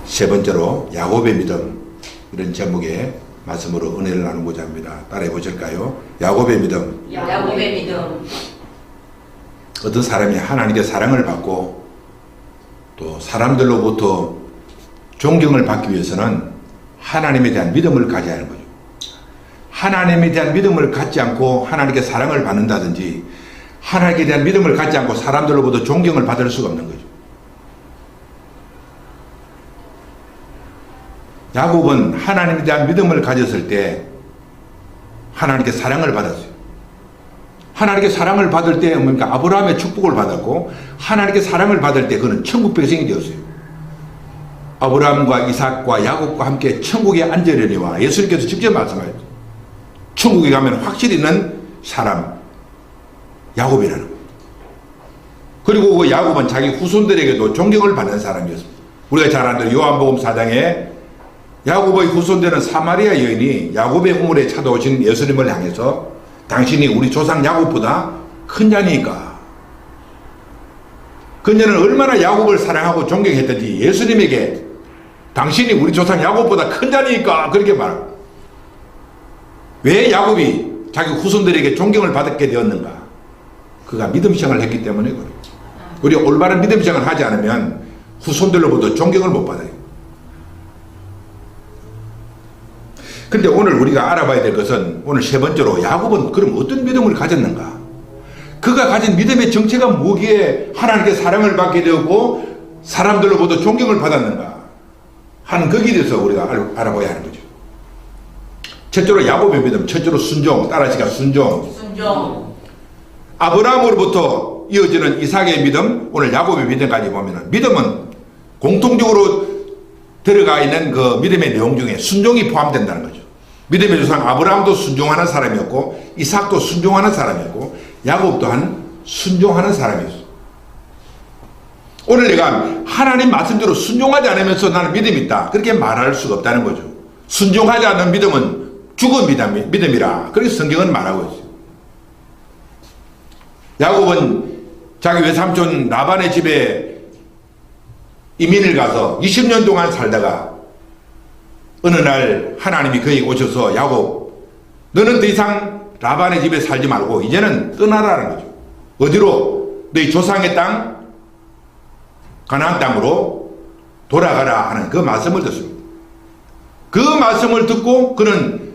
세 번째로 야곱의 믿음, 이런 제목의 말씀으로 은혜를 나누고자 합니다. 따라해 보실까요? 야곱의 믿음. 야곱의 믿음. 어떤 사람이 하나님께 사랑을 받고 또 사람들로부터 존경을 받기 위해서는 하나님에 대한 믿음을 가져야 하는 거죠. 하나님에 대한 믿음을 갖지 않고 하나님께 사랑을 받는다든지 하나님에 대한 믿음을 갖지 않고 사람들로부터 존경을 받을 수가 없는 거죠. 야곱은 하나님에 대한 믿음을 가졌을 때 하나님께 사랑을 받았어요. 하나님께 사랑을 받을 때 뭡니까? 아브라함의 축복을 받았고 하나님께 사랑을 받을 때 그는 천국 백성이 되었어요. 아브라함과 이삭과 야곱과 함께 천국에 앉으려니와 예수님께서 직접 말씀하셨죠. 천국에 가면 확실히 있는 사람 야곱이라는 거예요. 그리고 그 야곱은 자기 후손들에게도 존경을 받는 사람이었습니다. 우리가 잘 아는 요한복음 4장에 야곱의 후손되는 사마리아 여인이 야곱의 우물에 찾아오신 예수님을 향해서 당신이 우리 조상 야곱보다 큰 자니까. 그녀는 얼마나 야곱을 사랑하고 존경했던지 예수님에게 당신이 우리 조상 야곱보다 큰 자니까 그렇게 말합니다. 왜 야곱이 자기 후손들에게 존경을 받게 되었는가? 그가 믿음 시행을 했기 때문에 그래요. 우리가 올바른 믿음 시행을 하지 않으면 후손들로부터 존경을 못 받아요. 근데 오늘 우리가 알아봐야 될 것은 오늘 세 번째로 야곱은 그럼 어떤 믿음을 가졌는가? 그가 가진 믿음의 정체가 뭐기에 하나님께 사랑을 받게 되었고 사람들로부터 존경을 받았는가 하는 거기에 대해서 우리가 알아봐야 하는 거죠. 첫째로 야곱의 믿음, 첫째로 순종, 따라하시까 순종. 아브라함으로부터 이어지는 이삭의 믿음, 오늘 야곱의 믿음까지 보면 믿음은 공통적으로 들어가 있는 그 믿음의 내용 중에 순종이 포함된다는 거죠. 믿음의 조상 아브라함도 순종하는 사람이었고 이삭도 순종하는 사람이었고 야곱 또한 순종하는 사람이었어. 오늘 내가 하나님 말씀대로 순종하지 않으면서 나는 믿음이 있다 그렇게 말할 수가 없다는 거죠. 순종하지 않는 믿음은 죽은 믿음이라 그렇게 성경은 말하고 있어요. 야곱은 자기 외삼촌 라반의 집에 이민을 가서 20년 동안 살다가 어느 날 하나님이 그에게 오셔서 야곱 너는 더 이상 라반의 집에 살지 말고 이제는 떠나라는 거죠. 어디로? 너희 조상의 땅 가나안 땅으로 돌아가라 하는 그 말씀을 듣습니다. 그 말씀을 듣고 그는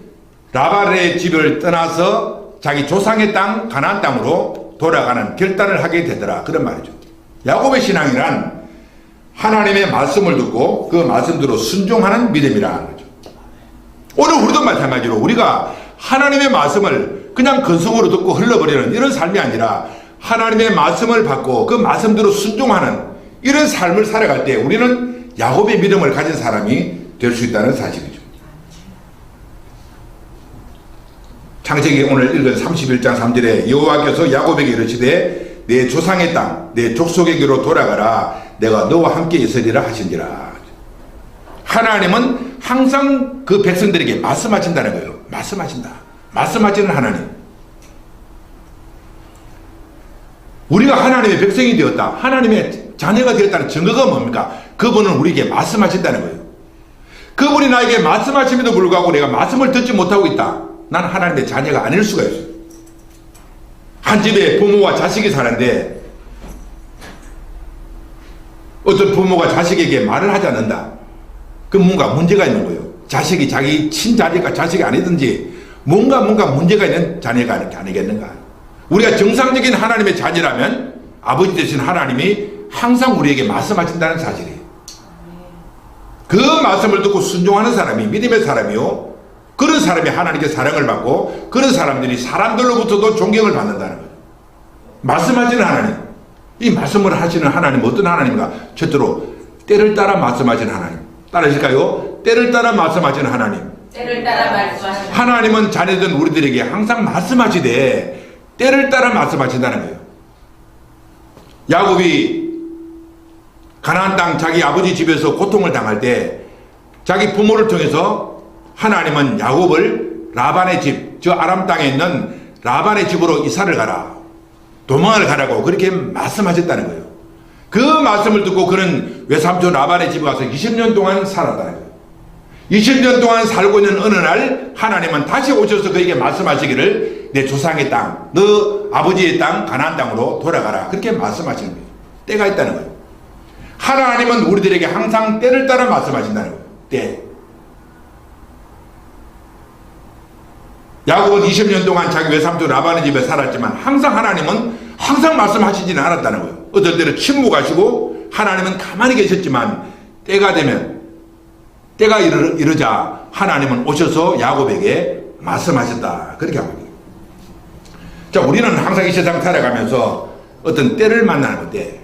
라반의 집을 떠나서 자기 조상의 땅 가나안 땅으로 돌아가는 결단을 하게 되더라 그런 말이죠. 야곱의 신앙이란 하나님의 말씀을 듣고 그 말씀대로 순종하는 믿음이라는 거죠. 오늘 우리도 마찬가지로 우리가 하나님의 말씀을 그냥 근성으로 듣고 흘러버리는 이런 삶이 아니라 하나님의 말씀을 받고 그 말씀대로 순종하는 이런 삶을 살아갈 때 우리는 야곱의 믿음을 가진 사람이 될 수 있다는 사실이죠. 창세기 오늘 읽은 31장 3절에 여호와께서 야곱에게 이르시되 내 조상의 땅 내 족속에게로 돌아가라 내가 너와 함께 있으리라 하신지라. 하나님은 항상 그 백성들에게 말씀하신다는 거예요. 말씀하신다. 말씀하시는 하나님. 우리가 하나님의 백성이 되었다. 하나님의 자녀가 되었다는 증거가 뭡니까? 그분은 우리에게 말씀하신다는 거예요. 그분이 나에게 말씀하심에도 불구하고 내가 말씀을 듣지 못하고 있다. 나는 하나님의 자녀가 아닐 수가 있어요. 한 집에 부모와 자식이 사는데 어떤 부모가 자식에게 말을 하지 않는다. 그 뭔가 문제가 있는 거예요. 자식이 자기 친자녀가 자식이 아니든지 뭔가 문제가 있는 자녀가 아니겠는가. 우리가 정상적인 하나님의 자녀라면 아버지 되신 하나님이 항상 우리에게 말씀하신다는 사실이에요. 그 말씀을 듣고 순종하는 사람이 믿음의 사람이요. 그런 사람이 하나님께 사랑을 받고 그런 사람들이 사람들로부터도 존경을 받는다는 거예요. 말씀하시는 하나님. 이 말씀을 하시는 하나님 어떤 하나님인가? 첫째로 때를 따라 말씀하시는 하나님. 따라하실까요? 때를 따라 말씀하시는 하나님. 때를 따라 말씀하시는 하나님은 자녀된 우리들에게 항상 말씀하시되 때를 따라 말씀하신다는 거예요. 야곱이 가나안 땅 자기 아버지 집에서 고통을 당할 때 자기 부모를 통해서 하나님은 야곱을 라반의 집, 저 아람 땅에 있는 라반의 집으로 이사를 가라. 도망을 가라고 그렇게 말씀하셨다는 거예요. 그 말씀을 듣고 그는 외삼촌 라반의 집에 가서 20년 동안 살았다는 거예요. 20년 동안 살고 있는 어느 날 하나님은 다시 오셔서 그에게 말씀하시기를 내 조상의 땅, 너 아버지의 땅 가나안 땅으로 돌아가라. 그렇게 말씀하시는 거예요. 때가 있다는 거예요. 하나님은 우리들에게 항상 때를 따라 말씀하신다는 거예요. 때. 야곱은 20년 동안 자기 외삼촌 라반의 집에 살았지만 항상 하나님은 항상 말씀하시지는 않았다는 거예요. 어떨 때는 침묵하시고 하나님은 가만히 계셨지만 때가 되면 때가 이르자 하나님은 오셔서 야곱에게 말씀하셨다. 그렇게 합니다. 자, 우리는 항상 이 세상 살아가면서 어떤 때를 만나는 것, 때.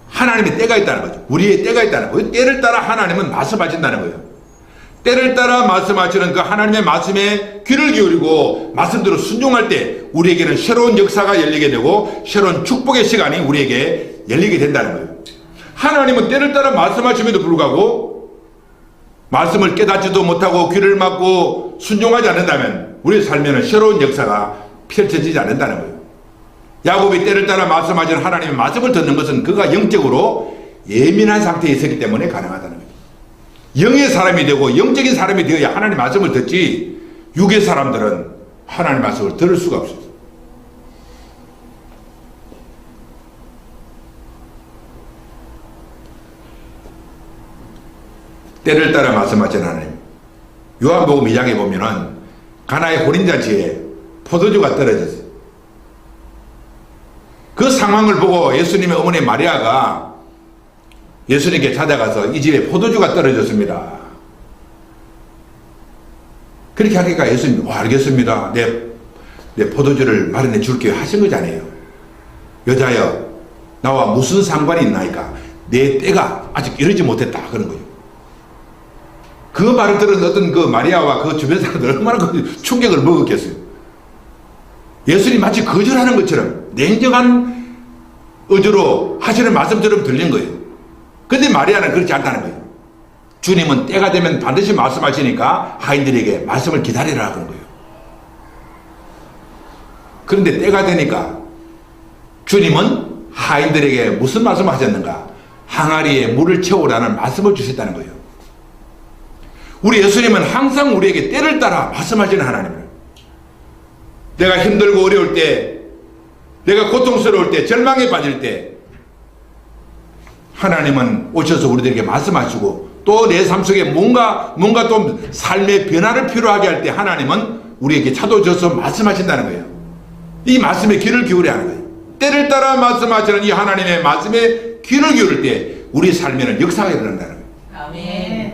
하나님의 때가 있다는 거죠. 우리의 때가 있다는 거예요. 때를 따라 하나님은 말씀하신다는 거예요. 때를 따라 말씀하시는 그 하나님의 말씀에 귀를 기울이고 말씀대로 순종할 때 우리에게는 새로운 역사가 열리게 되고 새로운 축복의 시간이 우리에게 열리게 된다는 거예요. 하나님은 때를 따라 말씀하심에도 불구하고 말씀을 깨닫지도 못하고 귀를 막고 순종하지 않는다면 우리의 삶에는 새로운 역사가 펼쳐지지 않는다는 거예요. 야곱이 때를 따라 말씀하시는 하나님의 말씀을 듣는 것은 그가 영적으로 예민한 상태에 있었기 때문에 가능하다는 거예요. 영의 사람이 되고 영적인 사람이 되어야 하나님의 말씀을 듣지 육의 사람들은 하나님의 말씀을 들을 수가 없어요. 때를 따라 말씀하시는 하나님. 요한복음 2장에 보면은 가나의 혼인잔치에 포도주가 떨어졌어요. 그 상황을 보고 예수님의 어머니 마리아가 예수님께 찾아가서 이 집에 포도주가 떨어졌습니다. 그렇게 하니까 예수님이 알겠습니다. 내 포도주를 마련해 줄게요 하신 거잖아요. 여자여 나와 무슨 상관이 있나이까? 내 때가 아직 이르지 못했다 그런 거예요. 그 말을 들은 어떤 그 마리아와 그 주변 사람들 얼마나 그 충격을 먹었겠어요. 예수님 마치 거절하는 것처럼 냉정한 어조로 하시는 말씀처럼 들린 거예요. 근데 마리아는 그렇지 않다는 거예요. 주님은 때가 되면 반드시 말씀하시니까 하인들에게 말씀을 기다리라 그런 거예요. 그런데 때가 되니까 주님은 하인들에게 무슨 말씀을 하셨는가? 항아리에 물을 채우라는 말씀을 주셨다는 거예요. 우리 예수님은 항상 우리에게 때를 따라 말씀하시는 하나님이에요. 내가 힘들고 어려울 때, 내가 고통스러울 때, 절망에 빠질 때 하나님은 오셔서 우리들에게 말씀하시고 또 내 삶 속에 뭔가 또 삶의 변화를 필요하게 할 때 하나님은 우리에게 찾아오셔서 말씀하신다는 거예요. 이 말씀에 귀를 기울여야 하는 거예요. 때를 따라 말씀하시는 이 하나님의 말씀에 귀를 기울일 때 우리 삶에는 역사가 일어난다는 거예요. 아멘.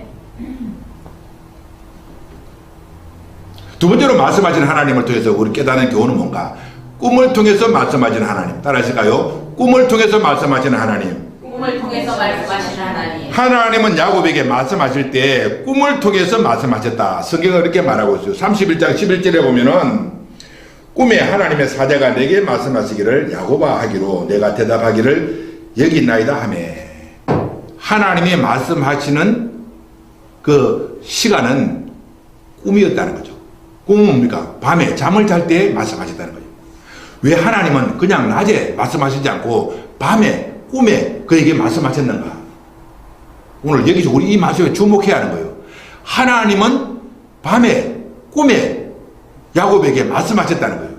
두 번째로 말씀하시는 하나님을 통해서 우리 깨닫는 교훈은 뭔가? 꿈을 통해서 말씀하시는 하나님. 따라하실까요? 꿈을 통해서 말씀하시는 하나님. 꿈을 통해서 말씀하시는 하나님. 하나님은 야곱에게 말씀하실 때 꿈을 통해서 말씀하셨다. 성경은 이렇게 말하고 있어요. 31장 11절에 보면은 꿈에 하나님의 사자가 내게 말씀하시기를 야곱아 하기로 내가 대답하기를 여기 있나이다 하며 하나님이 말씀하시는 그 시간은 꿈이었다는 거죠. 꿈은 뭡니까? 밤에 잠을 잘 때 말씀하셨다는 거예요. 왜 하나님은 그냥 낮에 말씀하시지 않고 밤에 꿈에 그에게 말씀하셨는가? 오늘 여기서 우리 이 말씀에 주목해야 하는 거예요. 하나님은 밤에 꿈에 야곱에게 말씀하셨다는 거예요.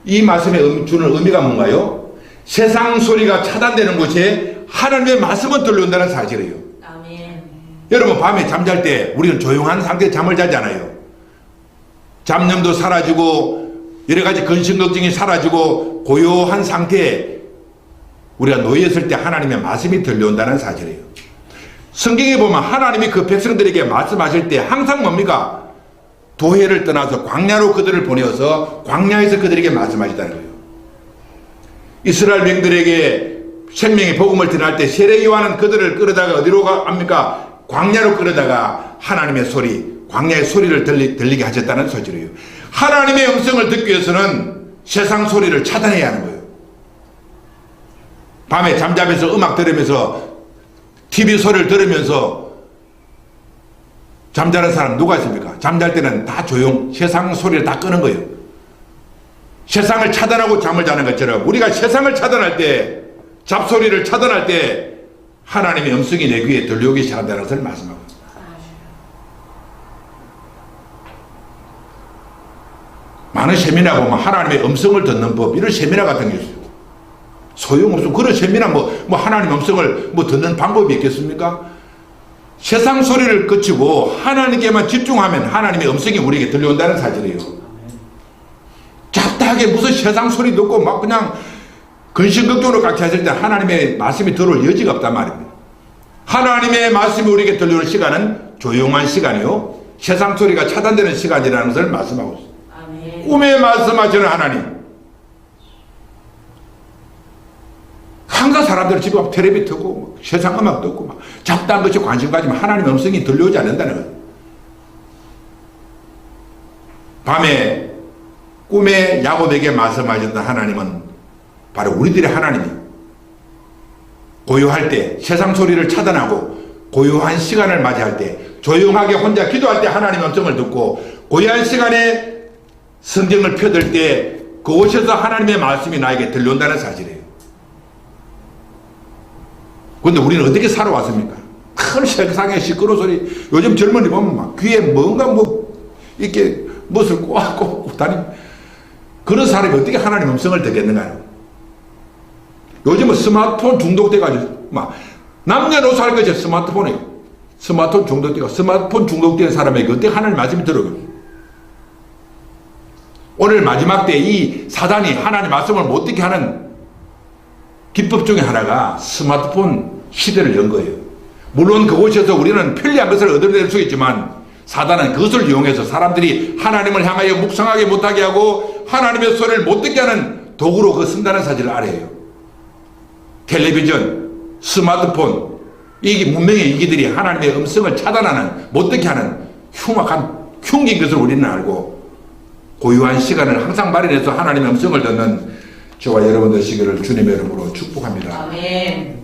이 말씀에 주는 의미가 뭔가요? 세상 소리가 차단되는 곳에 하나님의 말씀은 들려온다는 사실이에요. 아멘. 여러분 밤에 잠잘 때 우리는 조용한 상태에 잠을 자잖아요. 잡념도 사라지고 여러 가지 근심 걱정이 사라지고 고요한 상태에 우리가 놓여있을 때 하나님의 말씀이 들려온다는 사실이에요. 성경에 보면 하나님이 그 백성들에게 말씀하실 때 항상 뭡니까? 도회를 떠나서 광야로 그들을 보내어서 광야에서 그들에게 말씀하셨다는 거예요. 이스라엘 백성들에게 생명의 복음을 전할 때 세례 요한은 그들을 끌어다가 어디로 갑니까? 광야로 끌어다가 하나님의 소리, 광야의 소리를 들리게 하셨다는 소리예요. 하나님의 음성을 듣기 위해서는 세상 소리를 차단해야 하는 거예요. 밤에 잠자면서 음악 들으면서 TV 소리를 들으면서 잠자는 사람 누가 있습니까? 잠잘 때는 다 조용, 세상 소리를 다 끄는 거예요. 세상을 차단하고 잠을 자는 것처럼 우리가 세상을 차단할 때, 잡소리를 차단할 때 하나님의 음성이 내 귀에 들려오기 시작한다는 것을 말씀하고 있습니다. 많은 세미나 보면 하나님의 음성을 듣는 법, 이런 세미나 같은 게 있어요. 소용없어. 그런 세미나 뭐 하나님의 음성을 듣는 방법이 있겠습니까? 세상 소리를 그치고 하나님께만 집중하면 하나님의 음성이 우리에게 들려온다는 사실이에요. 잡다하게 무슨 세상 소리 듣고 막 그냥 근심걱정으로 깍차했을 때 하나님의 말씀이 들어올 여지가 없단 말입니다. 하나님의 말씀이 우리에게 들려오는 시간은 조용한 시간이요, 세상 소리가 차단되는 시간이라는 것을 말씀하고 있습니다. 아멘. 꿈에 말씀하시는 하나님, 항상 사람들 집에 텔레비 듣고 세상 음악 듣고 막 잡다한 것에 관심 가지면 하나님의 음성이 들려오지 않는다는 거예요. 밤에 꿈에 야곱에게 말씀하셨던 하나님은 바로 우리들의 하나님이 고요할 때, 세상 소리를 차단하고 고요한 시간을 맞이할 때, 조용하게 혼자 기도할 때 하나님의 음성을 듣고, 고요한 시간에 성경을 펴들 때 그곳에서 하나님의 말씀이 나에게 들려온다는 사실이에요. 그런데 우리는 어떻게 살아왔습니까? 큰 세상의 시끄러운 소리, 요즘 젊은이 보면 막 귀에 뭔가 이렇게 무엇을 꽂고 다니는, 그런 사람이 어떻게 하나님의 음성을 듣겠는가요? 요즘은 스마트폰 중독돼가지고 막 남녀노소 할 것이 스마트폰이에요. 스마트폰 중독되고, 스마트폰 중독된 사람에게 어떻게 하나님 말씀이 들어요? 오늘 마지막 때 이 사단이 하나님 말씀을 못 듣게 하는 기법 중에 하나가 스마트폰 시대를 연 거예요. 물론 그곳에서 우리는 편리한 것을 얻어낼 수 있지만 사단은 그것을 이용해서 사람들이 하나님을 향하여 묵상하게 못하게 하고 하나님의 소리를 못 듣게 하는 도구로 그 쓴다는 사실을 알아야 해요. 텔레비전, 스마트폰, 이 문명의 이기들이 하나님의 음성을 차단하는, 못 듣게 하는 흉긴 것을 우리는 알고 고유한 시간을 항상 마련해서 하나님의 음성을 듣는 저와 여러분 되시기를 주님의 이름으로 축복합니다. 아멘.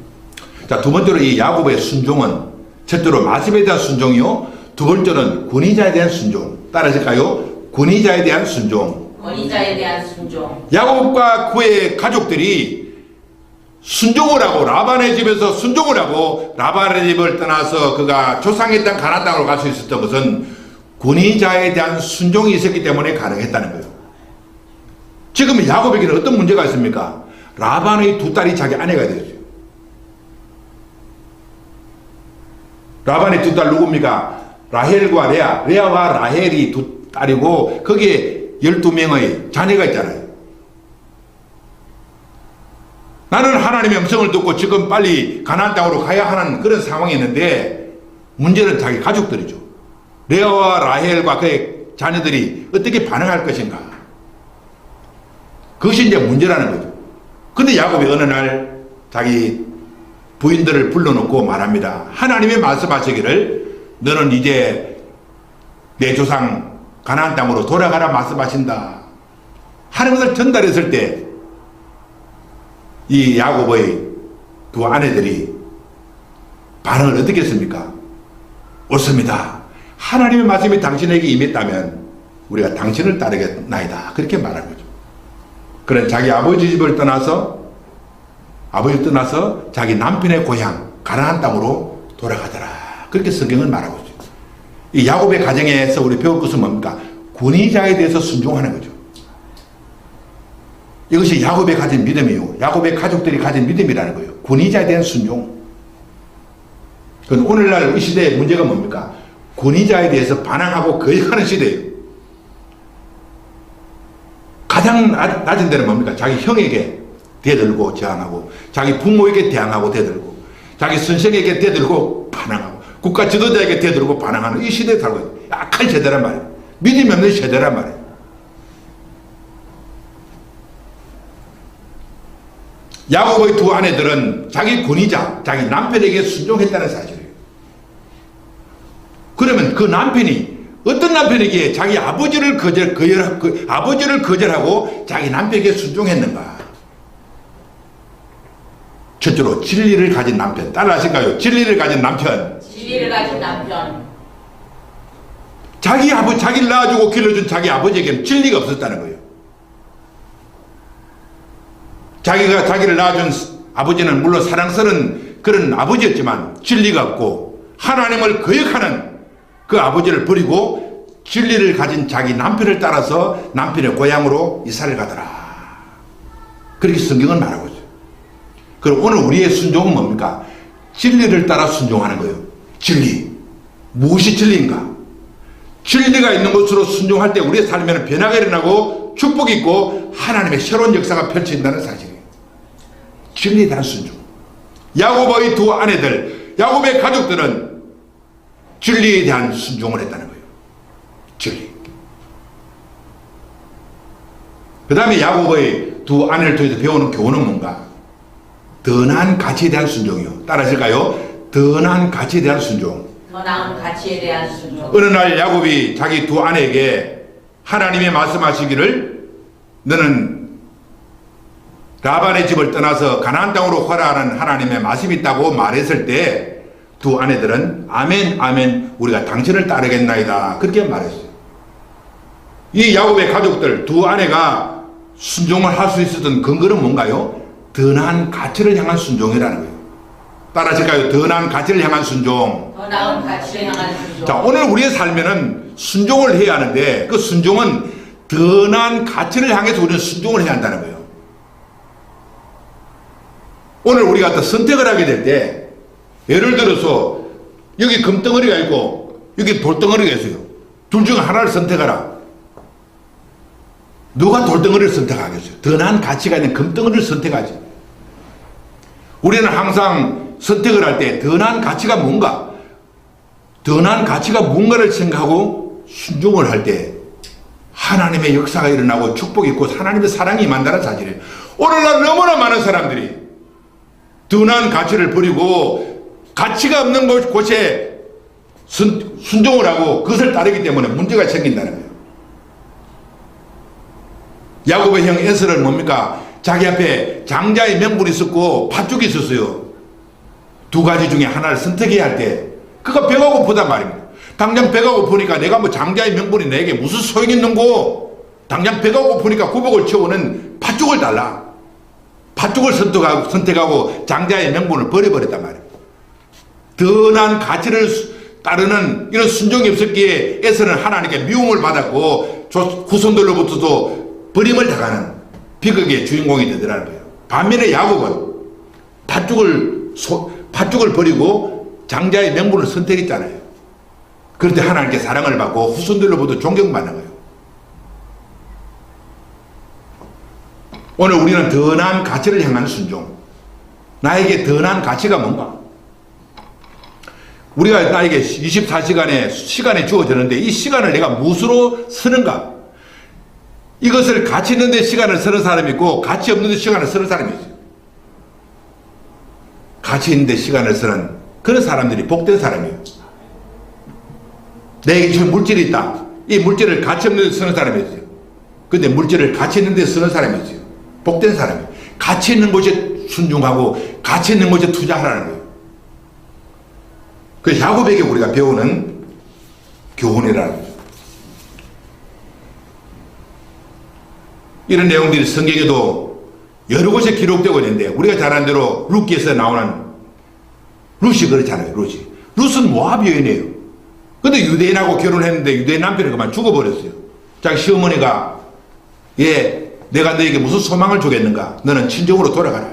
자, 두 번째로 이 야곱의 순종은 첫째로 말씀에 대한 순종이요, 두 번째는 권위자에 대한 순종. 따라하실까요? 권위자에 대한 순종. 권위자에 대한 순종. 야곱과 그의 가족들이 순종을 하고 라반의 집에서 순종을 하고 라반의 집을 떠나서 그가 조상의 땅 가나안 땅으로 갈 수 있었던 것은 권위자에 대한 순종이 있었기 때문에 가능했다는 거예요. 지금 야곱에게는 어떤 문제가 있습니까? 라반의 두 딸이 자기 아내가 되었어요. 라반의 두 딸 누굽니까? 라헬과 레아와 라헬이 두 딸이고 거기에 12명의 자녀가 있잖아요. 나는 하나님의 음성을 듣고 지금 빨리 가나안 땅으로 가야 하는 그런 상황이 있는데 문제는 자기 가족들이죠. 레아와 라헬과 그의 자녀들이 어떻게 반응할 것인가, 그것이 이제 문제라는 거죠. 근데 야곱이 어느 날 자기 부인들을 불러놓고 말합니다. 하나님의 말씀하시기를 너는 이제 내 조상 가나안 땅으로 돌아가라 말씀하신다 하는 것을 전달했을 때 이 야곱의 두 아내들이 반응을 어떻게 했습니까? 옳습니다. 하나님의 말씀이 당신에게 임했다면 우리가 당신을 따르겠나이다, 그렇게 말한 거죠. 그런 자기 아버지 집을 떠나서 자기 남편의 고향 가나안 땅으로 돌아가더라, 그렇게 성경은 말하고 있어요. 이 야곱의 가정에서 우리 배울 것은 뭡니까? 권위자에 대해서 순종하는 거죠. 이것이 야곱의 가진 믿음이요, 야곱의 가족들이 가진 믿음이라는 거예요. 권위자에 대한 순종. 그건 오늘날 이 시대의 문제가 뭡니까? 권위자에 대해서 반항하고 거역하는 시대예요. 가장 낮은 데는 뭡니까? 자기 형에게 대들고 저항하고, 자기 부모에게 대항하고 대들고, 자기 선생에게 대들고 반항하고, 국가 지도자에게 대들고 반항하는 이 시대에 살고 있어요. 약한 세대란 말이에요. 믿음이 없는 세대란 말이에요. 야곱의 두 아내들은 자기 권위자, 자기 남편에게 순종했다는 사실이에요. 그러면 그 남편이 어떤 남편에게 자기 아버지를 거절하고 자기 남편에게 순종했는가? 첫째로 진리를 가진 남편. 따라하실까요? 진리를 가진 남편. 진리를 가진 남편. 자기를 낳아주고 길러준 자기 아버지에게는 진리가 없었다는 거예요. 자기를 낳아준 아버지는 물론 사랑스러운 그런 아버지였지만 진리가 없고 하나님을 거역하는 그 아버지를 버리고 진리를 가진 자기 남편을 따라서 남편의 고향으로 이사를 가더라. 그렇게 성경은 말하고 있어요. 그럼 오늘 우리의 순종은 뭡니까? 진리를 따라 순종하는 거예요. 진리. 무엇이 진리인가? 진리가 있는 곳으로 순종할 때 우리의 삶에는 변화가 일어나고 축복이 있고 하나님의 새로운 역사가 펼쳐진다는 사실이에요. 진리에 대한 순종. 야곱의 두 아내들, 야곱의 가족들은 진리에 대한 순종을 했다는 거예요. 진리. 그 다음에 야곱의 두 아내를 통해서 배우는 교훈은 뭔가? 더 나은 가치에 대한 순종이요. 따라하실까요? 더 나은 가치에 대한 순종. 더 나은 가치에 대한 순종. 어느 날 야곱이 자기 두 아내에게 하나님이 말씀하시기를 너는 라반의 집을 떠나서 가나안 땅으로 가라는 하나님의 말씀이 있다고 말했을 때 두 아내들은 아멘 아멘 우리가 당신을 따르겠나이다 그렇게 말했어요. 이 야곱의 가족들 두 아내가 순종을 할 수 있었던 근거는 뭔가요? 더 나은 가치를 향한 순종이라는 거예요. 따라하실까요? 더 나은 가치를 향한 순종. 더 나은 가치를 향한 순종. 자, 오늘 우리의 삶에는 순종을 해야 하는데 그 순종은 더 나은 가치를 향해서 우리는 순종을 해야 한다는 거예요. 오늘 우리가 또 선택을 하게 될 때 예를 들어서 여기 금덩어리가 있고 여기 돌덩어리가 있어요. 둘 중 하나를 선택하라. 누가 돌덩어리를 선택하겠어요? 더 나은 가치가 있는 금덩어리를 선택하지. 우리는 항상 선택을 할 때 더 나은 가치가 뭔가? 더 나은 가치가 뭔가를 생각하고 순종을 할 때 하나님의 역사가 일어나고 축복이 있고 하나님의 사랑이 임한다는 사실이에요. 오늘날 너무나 많은 사람들이 더 나은 가치를 버리고 가치가 없는 곳에 순종을 하고 그것을 따르기 때문에 문제가 생긴다는 거예요. 야곱의 형 에서는 뭡니까? 자기 앞에 장자의 명분이 있었고 팥죽이 있었어요. 두 가지 중에 하나를 선택해야 할 때 그가 배가 고프단 말입니다. 당장 배가 고프니까 내가 뭐 장자의 명분이 내게 무슨 소용이 있는고 당장 배가 고프니까 구복을 채우는 팥죽을 달라. 팥죽을 선택하고 장자의 명분을 버려버렸단 말이에요. 더 나은 가치를 따르는 이런 순종이 없었기에 에서는 하나님께 미움을 받았고 후손들로부터도 버림을 당하는 비극의 주인공이 되더라는 거예요. 반면에 야곱은 팥죽을 버리고 장자의 명분을 선택했잖아요. 그런데 하나님께 사랑을 받고 후손들로부터 존경받는 거예요. 오늘 우리는 더 나은 가치를 향한 순종. 나에게 더 나은 가치가 뭔가? 우리가 나에게 24시간의 시간이 주어졌는데 이 시간을 내가 무엇으로 쓰는가? 이것을 가치 있는 데 시간을 쓰는 사람이 있고 가치 없는 데 시간을 쓰는 사람이 있어요. 가치 있는 데 시간을 쓰는 그런 사람들이 복된 사람이에요. 내게 지금 물질이 있다. 이 물질을 가치 없는 데 쓰는 사람이 있어요. 근데 물질을 가치 있는 데 쓰는 사람이 있어요. 복된 사람이에요. 가치 있는 곳에 순종하고 가치 있는 곳에 투자하라는 거예요. 그 야곱에게 우리가 배우는 교훈이라는 거죠. 이런 내용들이 성경에도 여러 곳에 기록되고 있는데 우리가 잘 아는 대로 룻기에서 나오는 룻이 그렇잖아요. 룻은 모압 여인이에요. 근데 유대인하고 결혼했는데 유대인 남편이 그만 죽어버렸어요. 자기 시어머니가 내가 너에게 무슨 소망을 주겠는가? 너는 친정으로 돌아가라.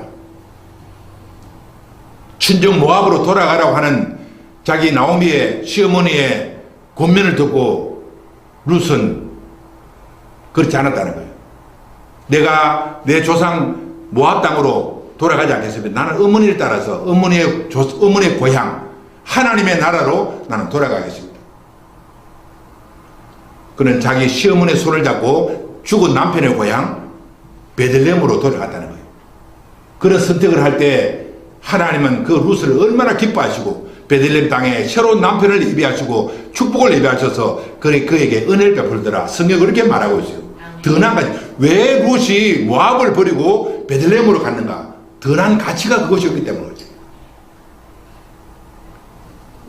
친정 모압으로 돌아가라고 하는 자기 나오미의 시어머니의 권면을 듣고 룻은 그렇지 않았다는 거예요. 내가 내 조상 모압 땅으로 돌아가지 않겠습니다. 나는 어머니를 따라서 어머니의 고향 하나님의 나라로 나는 돌아가겠습니다. 그는 자기 시어머니의 손을 잡고 죽은 남편의 고향 베들레헴으로 돌아갔다는 거예요. 그런 선택을 할 때 하나님은 그 룻을 얼마나 기뻐하시고 베들레헴 땅에 새로운 남편을 예비하시고 축복을 예비하셔서 그에게 은혜를 베풀더라. 성경이 그렇게 말하고 있어요. 더 나은 가치. 왜 룻이 모압을 버리고 베들레헴으로 갔는가? 더 나은 가치가 그것이었기 때문이죠.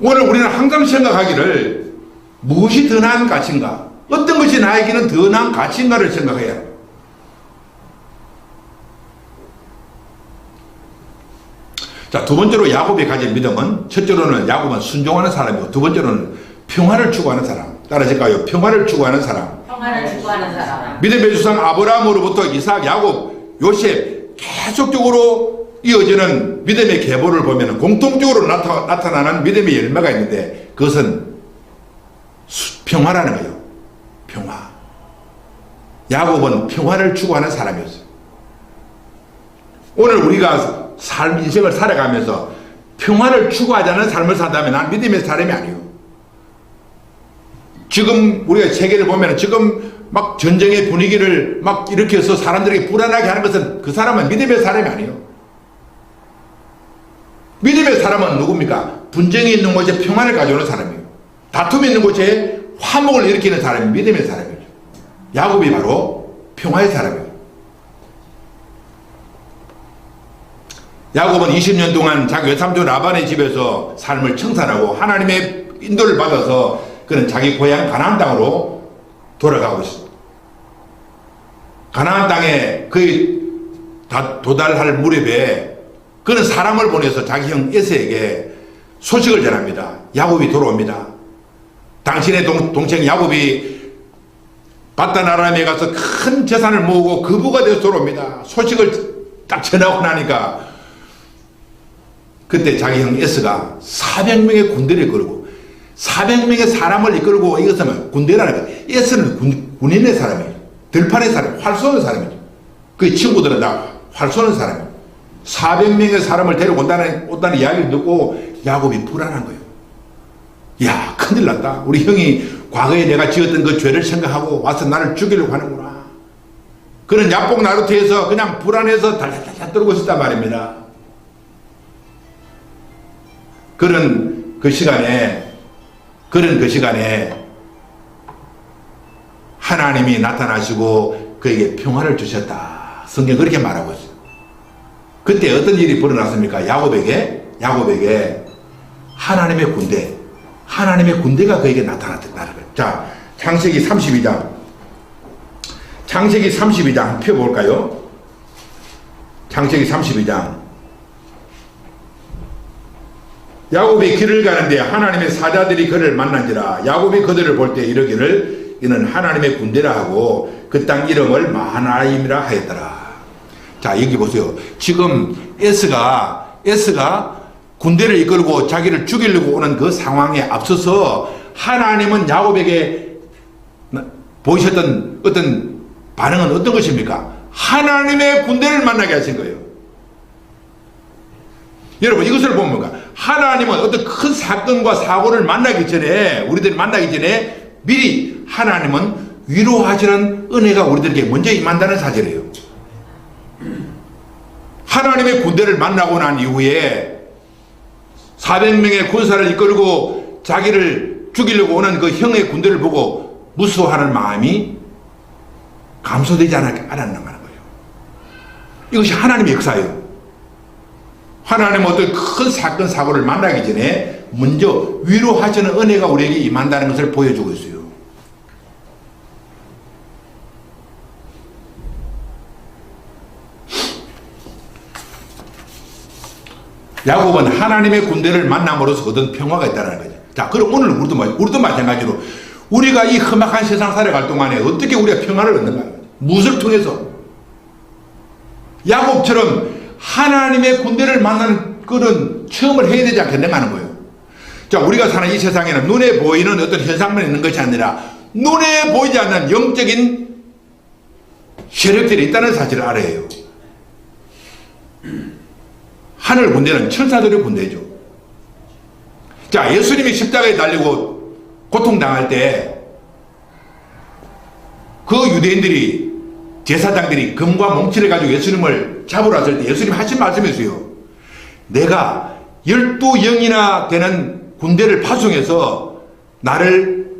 오늘 우리는 항상 생각하기를 무엇이 더 나은 가치인가? 어떤 것이 나에게는 더 나은 가치인가를 생각해야 해요. 자, 두 번째로 야곱이 가진 믿음은, 첫째로는 야곱은 순종하는 사람이고, 두 번째로는 평화를 추구하는 사람. 따라질까요? 평화를 추구하는 사람. 평화를 추구하는 사람. 믿음의 조상 아브라함으로부터 이삭, 야곱, 요셉 계속적으로 이어지는 믿음의 계보를 보면 공통적으로 나타나는 믿음의 열매가 있는데, 그것은 평화라는 거예요. 평화. 야곱은 평화를 추구하는 사람이었어요. 오늘 우리가 인생을 살아가면서 평화를 추구하지 않는 삶을 산다면 난 믿음의 사람이 아니에요. 지금 우리가 세계를 보면 지금 막 전쟁의 분위기를 막 일으켜서 사람들에게 불안하게 하는 것은 그 사람은 믿음의 사람이 아니에요. 믿음의 사람은 누굽니까? 분쟁이 있는 곳에 평안을 가져오는 사람이에요. 다툼이 있는 곳에 화목을 일으키는 사람이 믿음의 사람이죠. 야곱이 바로 평화의 사람이에요. 야곱은 20년 동안 자기 외삼촌 라반의 집에서 삶을 청산하고 하나님의 인도를 받아서 그는 자기 고향 가나안 땅으로 돌아가고 있습니다. 가나안 땅에 거의 도달할 무렵에 그는 사람을 보내서 자기 형 에서에게 소식을 전합니다. 야곱이 돌아옵니다. 당신의 동생 야곱이 바단 아람에 가서 큰 재산을 모으고 거부가 되어서 돌아옵니다. 소식을 딱 전하고 나니까 그때 자기 형 에서가 400명의 군대를 이끌고 400명의 사람을 이끌고 이것은 군대라는 거예요. 에서는 군인의 사람이에요. 들판의 사람, 활 쏘는 사람이죠. 그 친구들은 다 활 쏘는 사람이에요. 400명의 사람을 데리고 온다는 이야기를 듣고 야곱이 불안한 거예요. 야, 큰일 났다. 우리 형이 과거에 내가 지었던 그 죄를 생각하고 와서 나를 죽이려고 하는구나. 그는 야복 나루터에서 그냥 불안해서 달달달 떨고 있었단 말입니다. 그런 그 시간에 하나님이 나타나시고 그에게 평화를 주셨다. 성경 그렇게 말하고 있어요. 그때 어떤 일이 벌어났습니까? 야곱에게 하나님의 군대가 그에게 나타났다는 거예요. 자, 창세기 32장 펴볼까요? 창세기 32장. 야곱이 길을 가는데 하나님의 사자들이 그를 만난지라. 야곱이 그들을 볼 때 이르기를 이는 하나님의 군대라 하고 그 땅 이름을 마하나임이라 하였더라. 자, 여기 보세요. 지금 에스가 군대를 이끌고 자기를 죽이려고 오는 그 상황에 앞서서 하나님은 야곱에게 보이셨던 어떤 반응은 어떤 것입니까? 하나님의 군대를 만나게 하신 거예요. 여러분, 이것을 보면 하나님은 어떤 큰 사건과 사고를 우리들이 만나기 전에 미리 하나님은 위로하시는 은혜가 우리들에게 먼저 임한다는 사실이에요. 하나님의 군대를 만나고 난 이후에 400명의 군사를 이끌고 자기를 죽이려고 오는 그 형의 군대를 보고 무서워하는 마음이 감소되지 않았는 거예요. 이것이 하나님의 역사예요. 하나님은 어떤 큰 사건 사고를 만나기 전에 먼저 위로하시는 은혜가 우리에게 임한다는 것을 보여주고 있어요. 야곱은 하나님의 군대를 만남으로써 얻은 평화가 있다는 거죠. 자, 그럼 오늘 우리도 마찬가지로 우리가 이 험악한 세상 살아갈 동안에 어떻게 우리가 평화를 얻는가? 무엇을 통해서? 야곱처럼 하나님의 군대를 만나는 그런 체험을 해야 되지 않겠는가 하는 거예요. 자, 우리가 사는 이 세상에는 눈에 보이는 어떤 현상만 있는 것이 아니라 눈에 보이지 않는 영적인 세력들이 있다는 사실을 알아야 해요. 하늘 군대는 천사들의 군대죠. 자, 예수님이 십자가에 달리고 고통당할 때 그 유대인들이 제사장들이 금과 몽치를 가지고 예수님을 잡으러 왔을 때 예수님 하신 말씀이었어요. 내가 12영이나 되는 군대를 파송해서 나를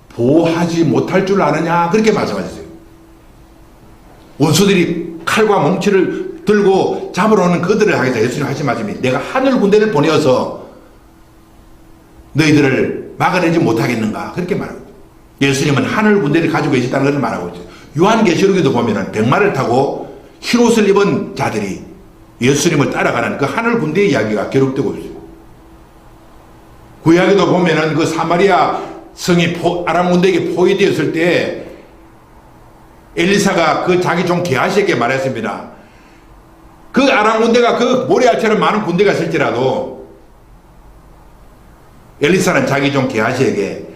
보호하지 못할 줄 아느냐, 그렇게 말씀하셨어요. 원수들이 칼과 몽치를 들고 잡으러 오는 그들을 향해서 예수님 하신 말씀이 내가 하늘 군대를 보내어서 너희들을 막아내지 못하겠는가, 그렇게 말하고 있어요. 예수님은 하늘 군대를 가지고 계시다는 것을 말하고 있어요. 요한계시록에도 보면은 백마를 타고 흰옷을 입은 자들이 예수님을 따라가는 그 하늘 군대의 이야기가 기록되고 있어요. 구약에도 보면은 그 사마리아 성이 아람 군대에게 포위되었을 때 엘리사가 그 자기 종 게하시에게 말했습니다. 그 아람 군대가 그 모래알처럼 많은 군대가 있을지라도 엘리사는 자기 종 게하시에게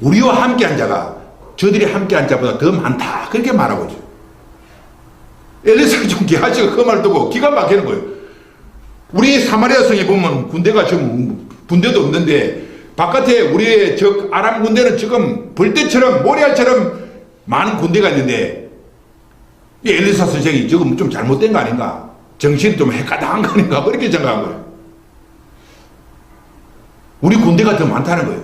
우리와 함께한 자가 저들이 함께한 자보다 더 많다 그렇게 말하고 있어요. 엘리사 종 게하시가 그 말 듣고 기가 막히는 거예요. 우리 사마리아 성에 보면 군대가 지금 군대도 없는데 바깥에 우리의 적 아람 군대는 지금 벌떼처럼 모래알처럼 많은 군대가 있는데 이 엘리사 선생이 지금 좀 잘못된 거 아닌가? 정신이 좀 헷가당한 거 아닌가? 그렇게 생각한 거예요. 우리 군대가 더 많다는 거예요.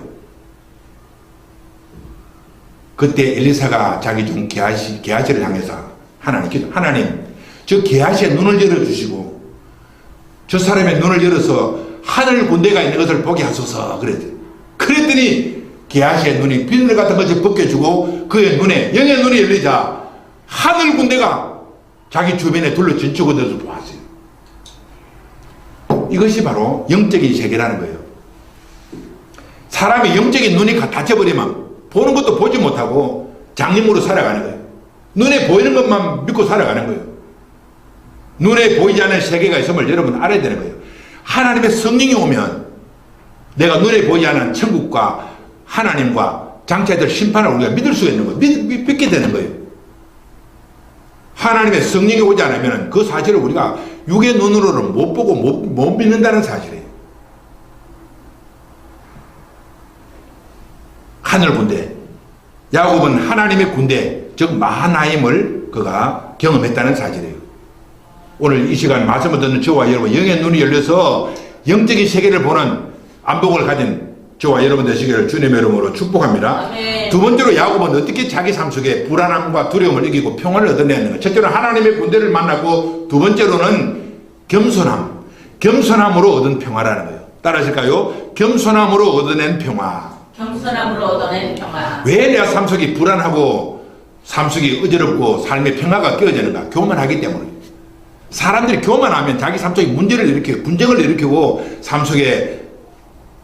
그때 엘리사가 자기 종 게하시를 향해서 하나님 저 게하시의 눈을 열어주시고 저 사람의 눈을 열어서 하늘 군대가 있는 것을 보게 하소서 그랬더니 게하시의 눈이 비늘 같은 것을 벗겨주고 그의 눈에 영의 눈이 열리자 하늘 군대가 자기 주변에 둘러 진치고 들어서 보았어요. 이것이 바로 영적인 세계라는 거예요. 사람이 영적인 눈이 닫혀버리면 보는 것도 보지 못하고 장님으로 살아가는 거예요. 눈에 보이는 것만 믿고 살아가는 거예요. 눈에 보이지 않는 세계가 있음을 여러분 알아야 되는 거예요. 하나님의 성령이 오면 내가 눈에 보이지 않는 천국과 하나님과 장차될 심판을 우리가 믿을 수가 있는 거예요. 믿게 되는 거예요. 하나님의 성령이 오지 않으면 그 사실을 우리가 육의 눈으로는 못 보고 못 믿는다는 사실이에요. 하늘 군대. 야곱은 하나님의 군대, 즉 마하나임을 그가 경험했다는 사실이에요. 오늘 이 시간 말씀을 듣는 저와 여러분 영의 눈이 열려서 영적인 세계를 보는 안목을 가진 저와 여러분 되시기를 주님의 이름으로 축복합니다. 아멘. 두 번째로 야곱은 어떻게 자기 삶 속에 불안함과 두려움을 이기고 평화를 얻어내는가? 첫째로는 하나님의 군대를 만났고 두 번째로는 겸손함. 겸손함으로 얻은 평화라는 거예요. 따라하실까요? 겸손함으로 얻어낸 평화. 겸손함으로 얻어낸 평화. 왜 내가 삶 속이 불안하고 삶 속이 어지럽고 삶의 평화가 깨어지는가? 교만하기 때문에. 사람들이 교만하면 자기 삶 속에 문제를 일으키고 분쟁을 일으키고 삶 속에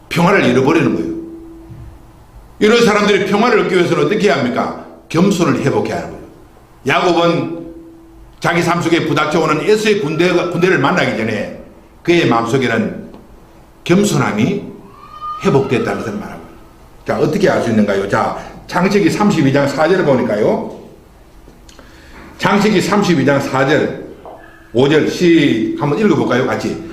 평화를 잃어버리는 거예요. 이런 사람들이 평화를 얻기 위해서는 어떻게 해야 합니까? 겸손을 회복해야 하는 거예요. 야곱은 자기 삶 속에 부닥쳐오는 에서의 군대를 만나기 전에 그의 마음속에는 겸손함이 회복됐다는 것을 말합니다. 자, 어떻게 알 수 있는가요? 자, 창세기 32장 4절을 보니까요. 창세기 32장 4절 5절 한번 읽어볼까요? 같이.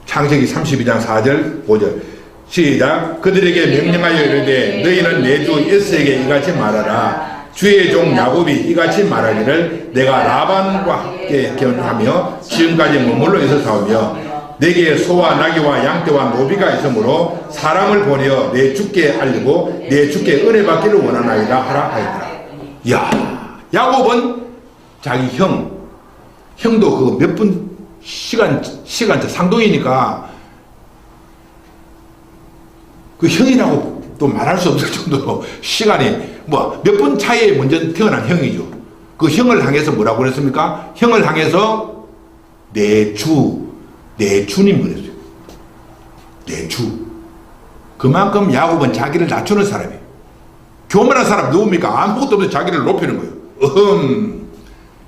창세기 32장 4절 5절 시작. 그들에게 명령하여 이르되 너희는 내 주 에서에게 이같이 말하라. 주의 종 야곱이 이같이 말하기를 내가 라반과 함께 결혼하며 지금까지 머물러 있었사오며 내게 소와 나귀와 양떼와 노비가 있으므로 사람을 보내어 내 주께 알리고 내 주께 은혜 받기를 원하나이다 하라 하였더라. 이야, 야곱은 자기 형도 그 몇 분 시간차 상동이니까 그 형이라고 또 말할 수 없을 정도로 시간이 뭐 몇 분 차이에 먼저 태어난 형이죠. 그 형을 향해서 뭐라고 그랬습니까? 형을 향해서 내 주님 그랬어요. 내 주. 그만큼 야곱은 자기를 낮추는 사람이에요. 교만한 사람 누굽니까? 아무것도 없이 자기를 높이는 거예요.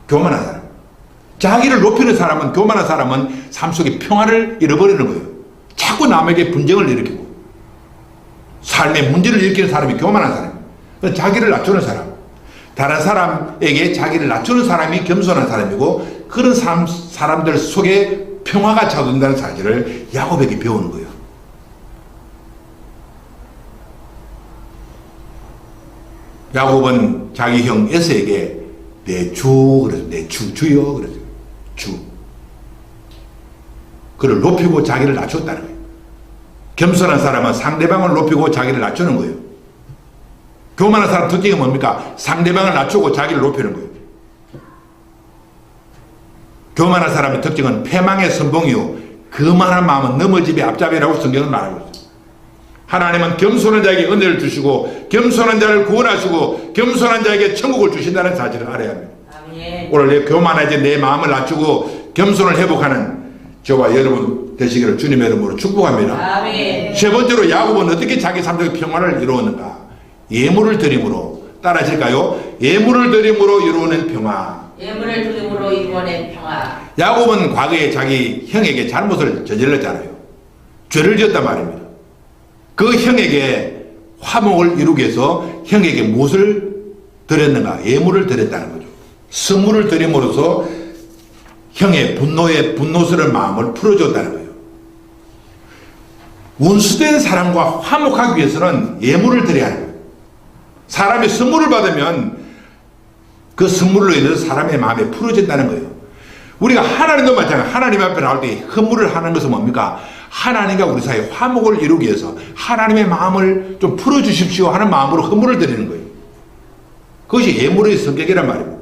교만한 사람. 자기를 높이는 사람은, 교만한 사람은 삶 속에 평화를 잃어버리는 거예요. 자꾸 남에게 분쟁을 일으키고 삶에 문제를 일으키는 사람이 교만한 사람이에요. 자기를 낮추는 사람. 다른 사람에게 자기를 낮추는 사람이 겸손한 사람이고 그런 사람들 속에 평화가 찾아온다는 사실을 야곱에게 배우는 거예요. 야곱은 자기 형 에서에게 내 주 그래서 내 주여 그래서 주. 그를 높이고 자기를 낮췄다는 거예요. 겸손한 사람은 상대방을 높이고 자기를 낮추는 거예요. 교만한 사람 특징이 뭡니까? 상대방을 낮추고 자기를 높이는 거예요. 교만한 사람의 특징은 패망의 선봉이요 거만한 마음은 넘어집의 앞잡이라고 성경은 말하고 있어요. 하나님은 겸손한 자에게 은혜를 주시고 겸손한 자를 구원하시고 겸손한 자에게 천국을 주신다는 사실을 알아야 합니다. 아멘. 오늘 내 교만해진 내 마음을 낮추고 겸손을 회복하는 저와 여러분 되시기를 주님의 이름으로 축복합니다. 아멘. 세 번째로 야곱은 어떻게 자기 삶의 평화를 이루었는가? 예물을 드림으로. 따라하실까요? 예물을 드림으로 이루어낸 평화. 예물을 드림으로 이루어낸 평화. 야곱은 과거에 자기 형에게 잘못을 저질렀잖아요. 죄를 지었단 말입니다. 그 형에게 화목을 이루기 위해서 형에게 무엇을 드렸는가? 예물을 드렸다는 거죠. 선물을 드림으로써 형의 분노스러운 마음을 풀어줬다는 거예요. 운수된 사람과 화목하기 위해서는 예물을 드려야 하는 거예요. 사람이 선물을 받으면 그 선물로 인해서 사람의 마음이 풀어진다는 거예요. 우리가 하나님도 마찬가지예요. 하나님 앞에 나올 때 헌물을 하는 것은 뭡니까? 하나님과 우리 사이에 화목을 이루기 위해서 하나님의 마음을 좀 풀어주십시오 하는 마음으로 헌물을 드리는 거예요. 그것이 예물의 성격이란 말입니다.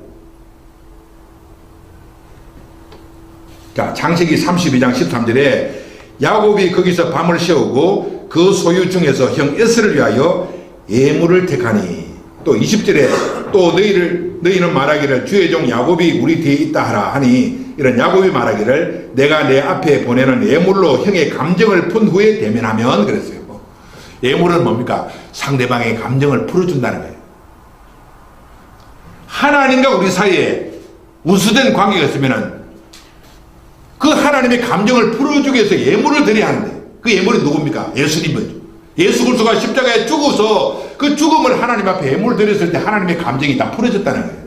자, 창세기 32장 13절에 야곱이 거기서 밤을 새우고 그 소유 중에서 형 에스를 위하여 예물을 택하니, 또 20절에 또 너희는 말하기를 주의 종 야곱이 우리 뒤에 있다 하라 하니, 이런 야곱이 말하기를 내가 내 앞에 보내는 예물로 형의 감정을 푼 후에 대면하면, 그랬어요. 예물은 뭡니까? 상대방의 감정을 풀어준다는 거예요. 하나님과 우리 사이에 우수된 관계가 있으면은 그 하나님의 감정을 풀어주기 위해서 예물을 드려야 하는데, 그 예물이 누굽니까? 예수님이죠. 예수 그리스도가 십자가에 죽어서 그 죽음을 하나님 앞에 예물을 드렸을 때 하나님의 감정이 다 풀어졌다는 거예요.